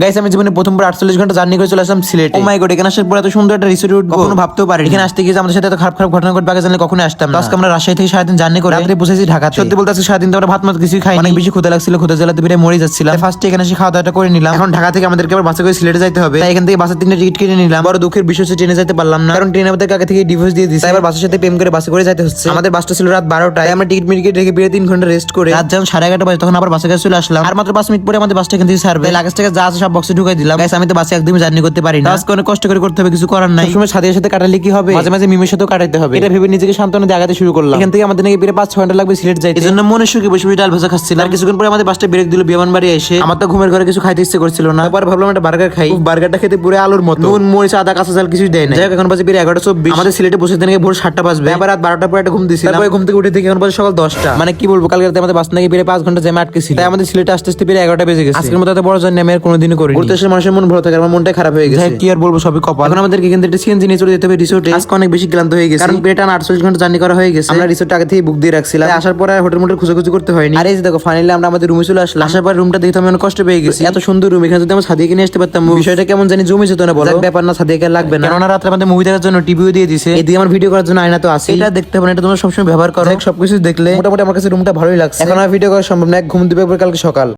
Guys আমি জীবনে প্রথমবার 48 ঘন্টা জার্নি করে চলে আসলাম সিলেটে। ও মাই গড, এখানে আসার পর এত সুন্দর একটা রিসোর্টে উঠবো কখনো ভাবতেও পারিনি। এখানে আসতে গিয়ে আমাদের সাথে এত খারাপ খারাপ ঘটনা ঘটবে আগে জানলে কখনো আসতাম না। আজকে আমরা রাজশাহী থেকে সারাদিন জার্নি করে রাত্রে পৌঁছেছি ঢাকাতে। সত্যি বলতে আজকে সারাদিন তো আমরা ভাত মাছ কিছুই খাই, অনেক বেশি ক্ষুধা লাগছিল, ক্ষুধা জ্বালাতে বেড়ে মরে যাচ্ছিলাম। ফার্স্টে এখানে এসে খাওয়া দাওয়াটা করে নিলাম। এখন ঢাকা থেকে আমাদেরকে আবার বাসে করে সিলেটে যাইতে হবে, তাই এখান থেকে বাসের 3টা টিকিট কেটে নিলাম। বড় দুঃখের বিষয় হচ্ছে ট্রেনে যেতে পারলাম না, কারণ ট্রেনে আমাদের আগে থেকে ডিভোর্স দিয়ে দিয়েছে। এবার বাসের সাথে প্রেম করে বাসে করে যাইতে হচ্ছে। আমাদের বাসটা ছিল রাত 12টায়, আমরা টিকিট মিটিকেট রেখে বেরিয়ে 3 ঘন্টা রেস্ট করে রাত যখন 11:30 বাজে তখন আবার বাসে করে চলে আসলাম। আর মাত্র 5 মিনিট পরে আমাদের বাসটা এখান থেকে ছাড়বে। লাগেজ থেকে যা আছে সব বক্সে ঢুকাই দিলাম। গাইস আমি তো বাসে একদমই জার্নি করতে পারি না, আজকে অনেক কষ্ট করে করতে হবে, কিছু করার নাই। সবসময় সাথীর সাথে কাটালে কি হবে, মাঝে মাঝে মিমের সাথেও কাটাইতে হবে, এটা ভেবে নিজেকে সান্ত্বনা দিয়ে আগাতে শুরু করলাম। এখান থেকে আমাদের নাকি বেড়ে 5-6 ঘন্টা লাগবে সিলেট যাইতে। এজন্য মনে সুখে বসে বসে ডাল ভাজা খাচ্ছিলাম। আর কিছুক্ষণ পরে আমাদের বাসটা ব্রেক দিল বিমানবাড়ি এসে। আমার তো ঘুমের ঘরে কিছু খাইতে ইচ্ছে করছিল না, তারপর ভাবলাম একটা বার্গার খাই। বার্গারটা খেতে পুরো আলুর মতো, নুন মরিচ আদা কাঁচা ঝাল কিছুই দেয় না। যাই হোক এখন বাজে বেড়ে 11:24। আমাদের সিলেটে বসে থেকে ভোর 7টা বাজবে। এবার রাত 12টার পর একটা ঘুম দিছিলাম, তারপর ঘুম থেকে উঠে দেখি এখন বাজে সকাল 10টা। মানে কি বলবো, কালকে রাতে আমাদের বাস নাকি বেড়ে 5 ঘন্টা জ্যামে আটকে ছিল, তাই আমাদের সিলেটে আসতে আসতে বেড়ে 11টা বেজে গেছে। আজকের মতো এত বড় জার্নি আমি আর কোনোদিনও করিনি। ঘুরতে এসে মানুষের মন ভালো থাকে, আমার মনটা খারাপ হয়ে গেছে। কি আর বলবো, সবই কপাল। এখন আমাদেরকে এখান থেকে সিএনজি নিয়ে চলে যেতে হবে রিসোর্টে। আজকে অনেক বেশি ক্লান্ত হয়ে গেছে, কারণ বেটা 48 ঘন্টা জার্নি করা হয়ে গেছে। আমরা রিসোর্ট আগে থেকে বুক দিয়ে রাখছিলাম, আসার পরে হোটেল মোটেল খুঁজে করতে হয়নি। আর এই যে দেখো ফাইনালি আমরা আমাদের রুমে চলে আসলাম। আসার পর রুমটা দেখতে আমি অনেক কষ্ট পেয়ে গেছি। এত সুন্দর রুম, এখানে যদি আমরা সাদিয়াকে নিয়ে আসতে পারতাম বিষয়টা কেমন জানি জমে যেত না। বলো ব্যাপার না, সাদিয়াকে লাগবে না, কেননা রাত্রে আমাদের মুভি দেখার জন্য টিভিও দিয়ে দিয়েছে। এদিকে আমার ভিডিও করার জন্য আয়না তো আছে, এটা দেখতে হবে না, এটা তোমরা সবসময় ব্যবহার করো। সবকিছু দেখলে মোটামুটি আমার কাছে রুমটা ভালোই লাগছে। এখন আর ভিডিও করা সম্ভব না, ঘুম দিবে কালকে সকাল।